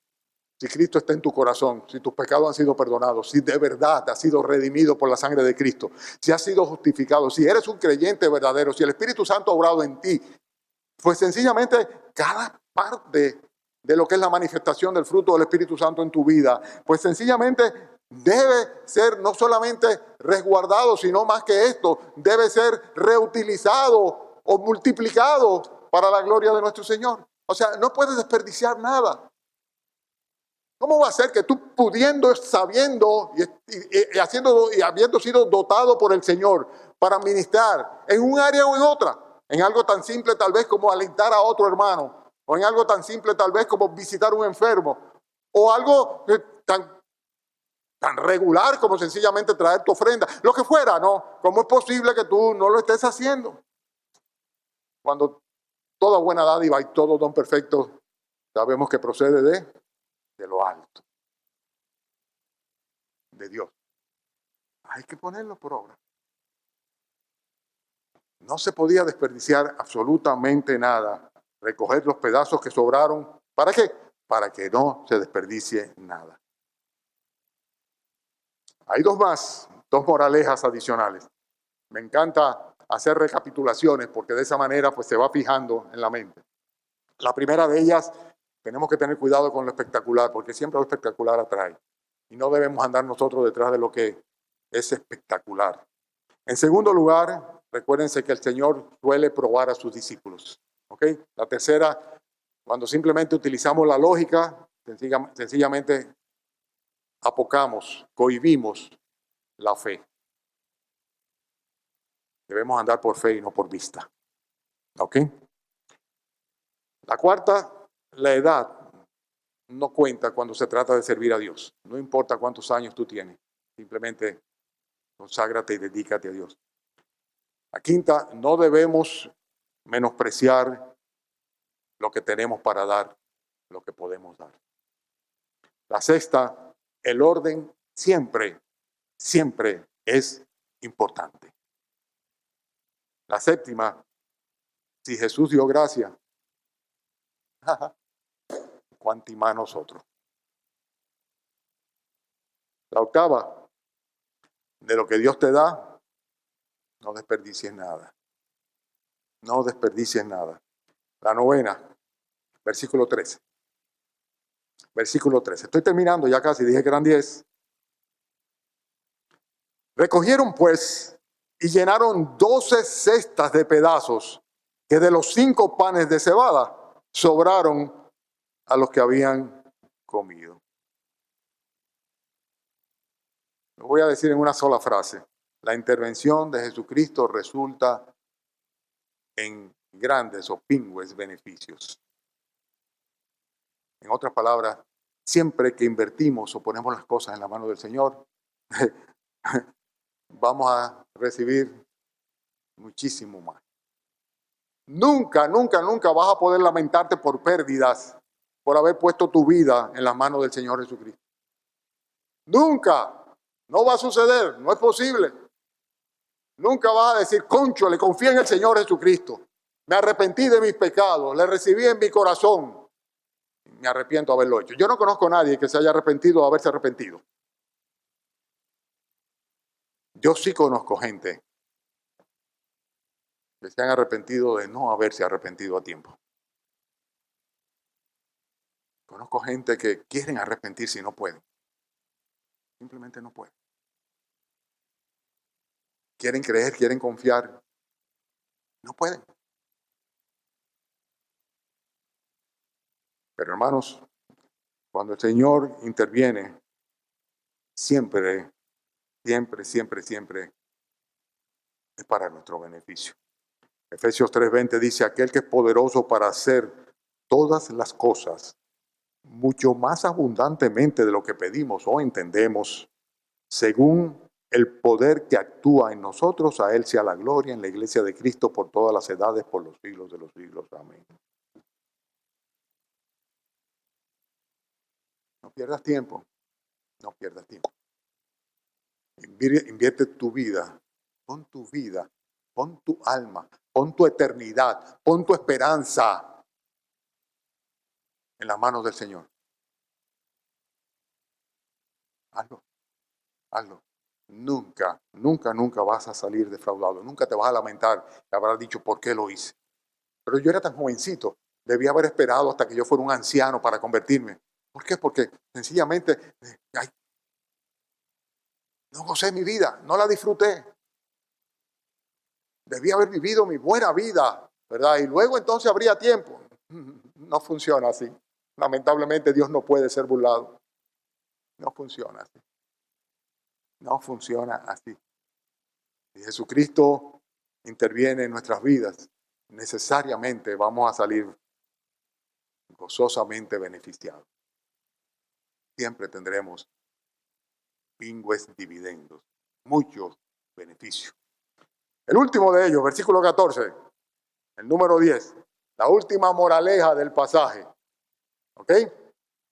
Si Cristo está en tu corazón, si tus pecados han sido perdonados, si de verdad has sido redimido por la sangre de Cristo, si has sido justificado, si eres un creyente verdadero, si el Espíritu Santo ha obrado en ti, pues sencillamente cada parte de lo que es la manifestación del fruto del Espíritu Santo en tu vida, pues sencillamente debe ser no solamente resguardado, sino más que esto, debe ser reutilizado o multiplicado para la gloria de nuestro Señor. O sea, no puedes desperdiciar nada. ¿Cómo va a ser que tú pudiendo, sabiendo y habiendo sido dotado por el Señor para ministrar en un área o en otra, en algo tan simple tal vez como alentar a otro hermano, o en algo tan simple tal vez como visitar a un enfermo, o algo tan regular como sencillamente traer tu ofrenda, lo que fuera, ¿no? ¿Cómo es posible que tú no lo estés haciendo? Cuando toda buena dádiva y todo don perfecto sabemos que procede de lo alto, de Dios. Hay que ponerlo por obra. No se podía desperdiciar absolutamente nada. Recoger los pedazos que sobraron. ¿Para qué? Para que no se desperdicie nada. Hay dos moralejas adicionales. Me encanta hacer recapitulaciones porque de esa manera pues se va fijando en la mente. La primera de ellas, tenemos que tener cuidado con lo espectacular, porque siempre lo espectacular atrae. Y no debemos andar nosotros detrás de lo que es espectacular. En segundo lugar, recuérdense que el Señor suele probar a sus discípulos. ¿Ok? La tercera, cuando simplemente utilizamos la lógica, sencillamente apocamos, cohibimos la fe. Debemos andar por fe y no por vista. ¿Ok? La cuarta, la edad no cuenta cuando se trata de servir a Dios. No importa cuántos años tú tienes, simplemente conságrate y dedícate a Dios. La quinta, no debemos menospreciar lo que tenemos para dar, lo que podemos dar. La sexta, el orden siempre es importante. La séptima, si Jesús dio gracia, cuánti más nosotros. La octava, de lo que Dios te da, no desperdicies nada. No desperdicies nada. La novena, versículo 13. Versículo 13. Estoy terminando ya casi, dije que eran 10. Recogieron pues y llenaron 12 cestas de pedazos que de los 5 panes de cebada sobraron a los que habían comido. Lo voy a decir en una sola frase. La intervención de Jesucristo resulta en grandes o pingües beneficios. En otras palabras, siempre que invertimos o ponemos las cosas en la mano del Señor, vamos a recibir muchísimo más. Nunca vas a poder lamentarte por pérdidas, por haber puesto tu vida en las manos del Señor Jesucristo. Nunca. No va a suceder, no es posible. Nunca vas a decir, concho, le confío en el Señor Jesucristo. Me arrepentí de mis pecados, le recibí en mi corazón. Me arrepiento de haberlo hecho. Yo no conozco a nadie que se haya arrepentido de haberse arrepentido. Yo sí conozco gente que se han arrepentido de no haberse arrepentido a tiempo. Conozco gente que quieren arrepentirse y no pueden. Simplemente no pueden. Quieren creer, quieren confiar. No pueden. Pero hermanos, cuando el Señor interviene, siempre es para nuestro beneficio. Efesios 3:20 dice, aquel que es poderoso para hacer todas las cosas mucho más abundantemente de lo que pedimos o entendemos, según el poder que actúa en nosotros, a Él sea la gloria en la iglesia de Cristo por todas las edades, por los siglos de los siglos. Amén. No pierdas tiempo, no pierdas tiempo. Invierte tu vida, pon tu alma, Pon tu eternidad, pon tu esperanza en las manos del Señor. Hazlo, hazlo. Nunca, nunca, nunca vas a salir defraudado. Nunca te vas a lamentar y habrás dicho por qué lo hice. Pero yo era tan jovencito, debía haber esperado hasta que yo fuera un anciano para convertirme. ¿Por qué? Porque sencillamente no gocé mi vida, no la disfruté. Debía haber vivido mi buena vida, ¿verdad? Y luego entonces habría tiempo. No funciona así. Lamentablemente Dios no puede ser burlado. No funciona así. No funciona así. Si Jesucristo interviene en nuestras vidas, necesariamente vamos a salir gozosamente beneficiados. Siempre tendremos pingües dividendos, muchos beneficios. El último de ellos, versículo 14, el número 10, la última moraleja del pasaje. ¿Ok?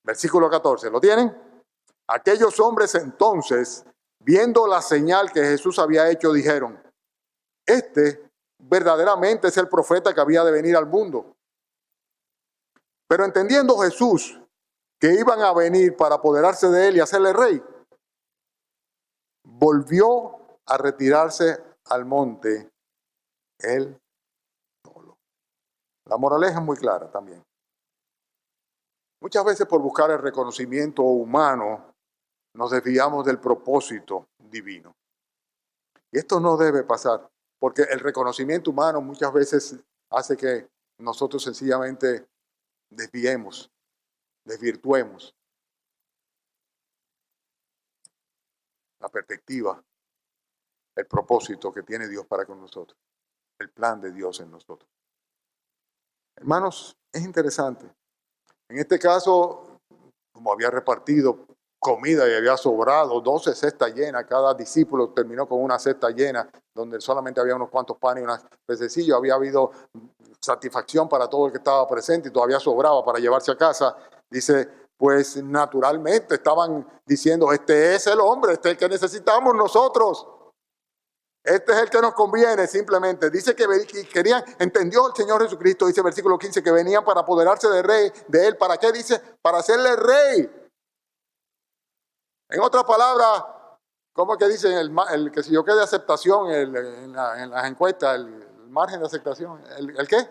Versículo 14, ¿lo tienen? Aquellos hombres entonces, viendo la señal que Jesús había hecho, dijeron, este verdaderamente es el profeta que había de venir al mundo. Pero entendiendo Jesús que iban a venir para apoderarse de él y hacerle rey, volvió a retirarse al monte él solo. La moraleja es muy clara también. Muchas veces por buscar el reconocimiento humano nos desviamos del propósito divino. Y esto no debe pasar, porque el reconocimiento humano muchas veces hace que nosotros sencillamente desviemos, desvirtuemos la perspectiva, el propósito que tiene Dios para con nosotros, el plan de Dios en nosotros. Hermanos, es interesante. En este caso, como había repartido comida y había sobrado 12 cestas llenas, cada discípulo terminó con una cesta llena, donde solamente había unos cuantos panes y unos pececillos, había habido satisfacción para todo el que estaba presente y todavía sobraba para llevarse a casa. Dice, pues naturalmente estaban diciendo, este es el hombre, este es el que necesitamos nosotros. Este es el que nos conviene simplemente. Dice que querían, entendió el Señor Jesucristo, dice versículo 15, que venían para apoderarse de rey, de él. ¿Para qué? Dice, para hacerle rey. En otras palabras, ¿cómo es que dicen el que si yo quede aceptación en las encuestas, el margen de aceptación? ¿El qué?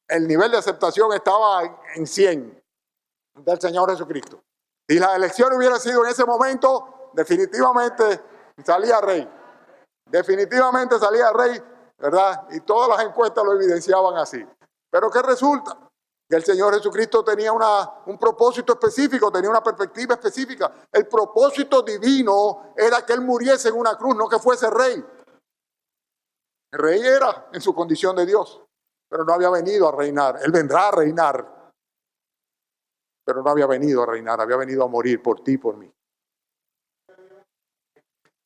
El nivel de aceptación estaba en 100 del Señor Jesucristo. Si la elección hubiera sido en ese momento, definitivamente salía rey. Definitivamente salía rey, ¿verdad? Y todas las encuestas lo evidenciaban así. Pero ¿qué resulta? Que el Señor Jesucristo tenía un propósito específico, tenía una perspectiva específica. El propósito divino era que Él muriese en una cruz, no que fuese rey. El rey era en su condición de Dios, pero no había venido a reinar. Él vendrá a reinar, pero no había venido a reinar, había venido a morir por ti y por mí.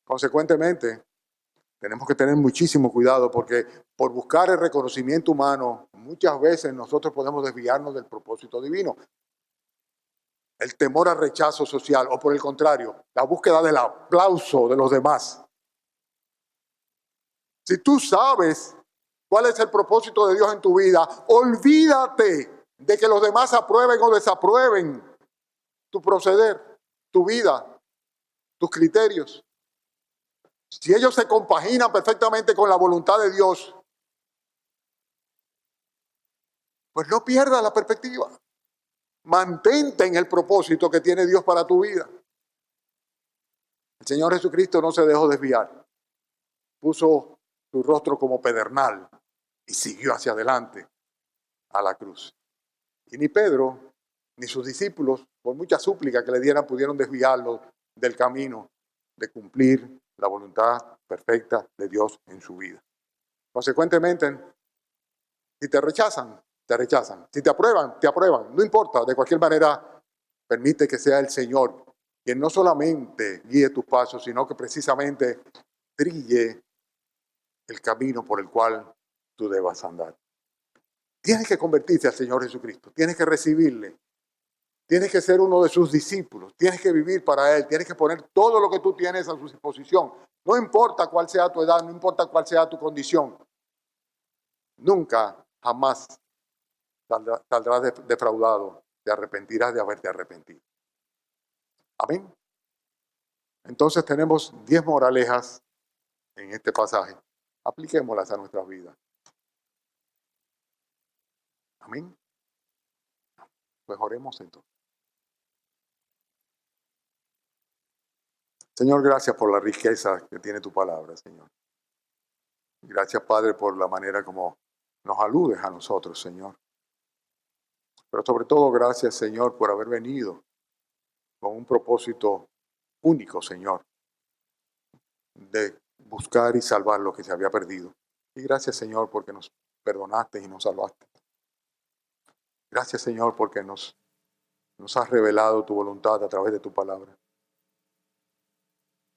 Consecuentemente, tenemos que tener muchísimo cuidado porque por buscar el reconocimiento humano, muchas veces nosotros podemos desviarnos del propósito divino. El temor al rechazo social o por el contrario, la búsqueda del aplauso de los demás. Si tú sabes cuál es el propósito de Dios en tu vida, olvídate de que los demás aprueben o desaprueben tu proceder, tu vida, tus criterios. Si ellos se compaginan perfectamente con la voluntad de Dios, pues no pierdas la perspectiva. Mantente en el propósito que tiene Dios para tu vida. El Señor Jesucristo no se dejó desviar. Puso su rostro como pedernal y siguió hacia adelante a la cruz. Y ni Pedro ni sus discípulos, por mucha súplica que le dieran, pudieron desviarlo del camino de cumplir la voluntad perfecta de Dios en su vida. Consecuentemente, si te rechazan, te rechazan. Si te aprueban, te aprueban. No importa, de cualquier manera, permite que sea el Señor quien no solamente guíe tus pasos, sino que precisamente trille el camino por el cual tú debas andar. Tienes que convertirte al Señor Jesucristo, tienes que recibirle, tienes que ser uno de sus discípulos, tienes que vivir para Él, tienes que poner todo lo que tú tienes a su disposición. No importa cuál sea tu edad, no importa cuál sea tu condición. Nunca, jamás saldrás defraudado. Te arrepentirás de haberte arrepentido. Amén. Entonces tenemos 10 moralejas en este pasaje. Apliquémoslas a nuestras vidas. Amén. Pues oremos entonces. Señor, gracias por la riqueza que tiene tu palabra, Señor. Gracias, Padre, por la manera como nos aludes a nosotros, Señor. Pero sobre todo, gracias, Señor, por haber venido con un propósito único, Señor, de buscar y salvar lo que se había perdido. Y gracias, Señor, porque nos perdonaste y nos salvaste. Gracias, Señor, porque nos has revelado tu voluntad a través de tu palabra.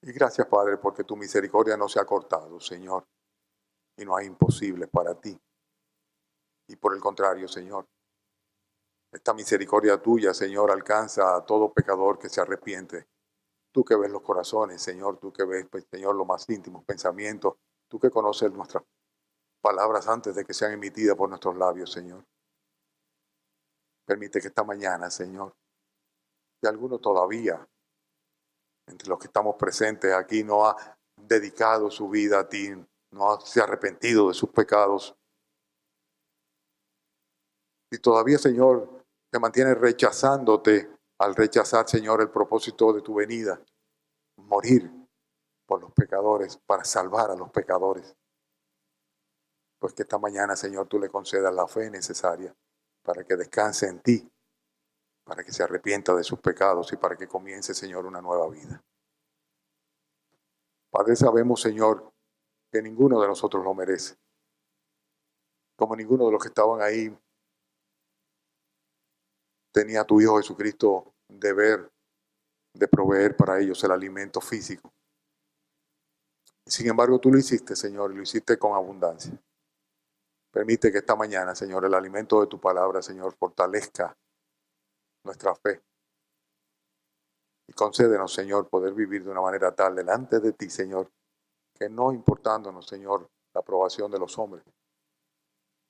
Y gracias, Padre, porque tu misericordia no se ha cortado, Señor, y no hay imposibles para ti. Y por el contrario, Señor, esta misericordia tuya, Señor, alcanza a todo pecador que se arrepiente. Tú que ves los corazones, Señor, tú que ves, pues, Señor, los más íntimos pensamientos, tú que conoces nuestras palabras antes de que sean emitidas por nuestros labios, Señor. Permite que esta mañana, Señor, si alguno todavía, entre los que estamos presentes aquí, no ha dedicado su vida a ti, se ha arrepentido de sus pecados, y todavía, Señor, te mantiene rechazándote al rechazar, Señor, el propósito de tu venida, morir por los pecadores, para salvar a los pecadores. Pues que esta mañana, Señor, tú le concedas la fe necesaria para que descanse en ti, para que se arrepienta de sus pecados y para que comience, Señor, una nueva vida. Padre, sabemos, Señor, que ninguno de nosotros lo merece. Como ninguno de los que estaban ahí tenía a tu Hijo Jesucristo deber de proveer para ellos el alimento físico. Sin embargo, tú lo hiciste, Señor, y lo hiciste con abundancia. Permite que esta mañana, Señor, el alimento de tu palabra, Señor, fortalezca nuestra fe. Y concédenos, Señor, poder vivir de una manera tal delante de ti, Señor, que no importándonos, Señor, la aprobación de los hombres,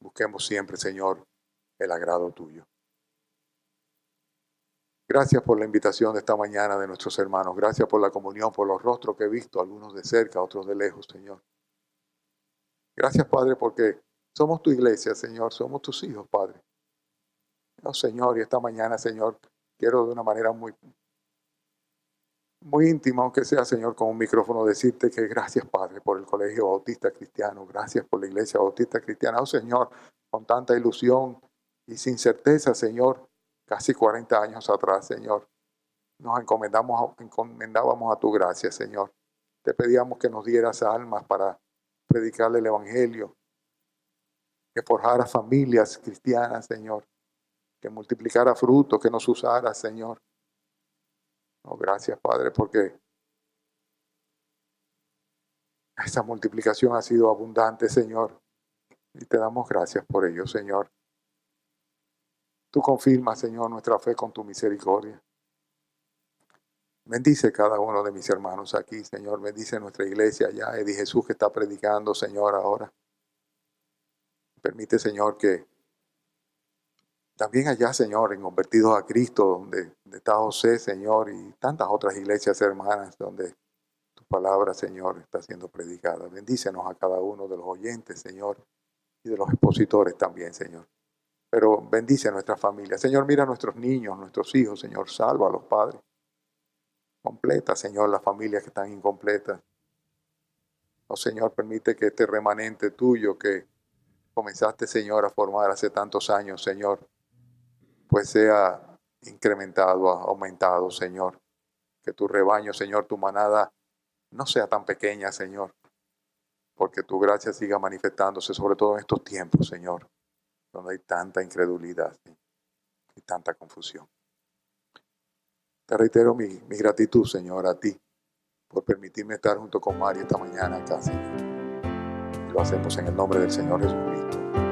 busquemos siempre, Señor, el agrado tuyo. Gracias por la invitación de esta mañana de nuestros hermanos. Gracias por la comunión, por los rostros que he visto, algunos de cerca, otros de lejos, Señor. Gracias, Padre, porque somos tu iglesia, Señor, somos tus hijos, Padre. Oh, Señor, y esta mañana, Señor, quiero de una manera muy íntima, aunque sea, Señor, con un micrófono, decirte que gracias, Padre, por el Colegio Bautista Cristiano, gracias por la Iglesia Bautista Cristiana. Oh, Señor, con tanta ilusión y sin certeza, Señor, casi 40 años atrás, Señor, nos encomendábamos a tu gracia, Señor. Te pedíamos que nos dieras almas para predicarle el Evangelio, que forjara familias cristianas, Señor, que multiplicara frutos, que nos usara, Señor. Oh, gracias, Padre, porque esa multiplicación ha sido abundante, Señor, y te damos gracias por ello, Señor. Tú confirmas, Señor, nuestra fe con tu misericordia. Bendice cada uno de mis hermanos aquí, Señor. Bendice nuestra iglesia allá, Eddie Jesús que está predicando, Señor, ahora. Permite, Señor, que también allá, Señor, en Convertidos a Cristo, donde está José, Señor, y tantas otras iglesias hermanas donde tu palabra, Señor, está siendo predicada. Bendícenos a cada uno de los oyentes, Señor, y de los expositores también, Señor. Pero bendice a nuestra familia. Señor, mira a nuestros niños, nuestros hijos, Señor, salva a los padres. Completa, Señor, las familias que están incompletas. Oh, Señor, permite que este remanente tuyo que comenzaste, Señor, a formar hace tantos años, Señor, pues sea incrementado, aumentado, Señor. Que tu rebaño, Señor, tu manada no sea tan pequeña, Señor, porque tu gracia siga manifestándose, sobre todo en estos tiempos, Señor, donde hay tanta incredulidad y tanta confusión. Te reitero mi gratitud, Señor, a ti, por permitirme estar junto con Mari esta mañana acá, Señor. Y lo hacemos en el nombre del Señor Jesucristo.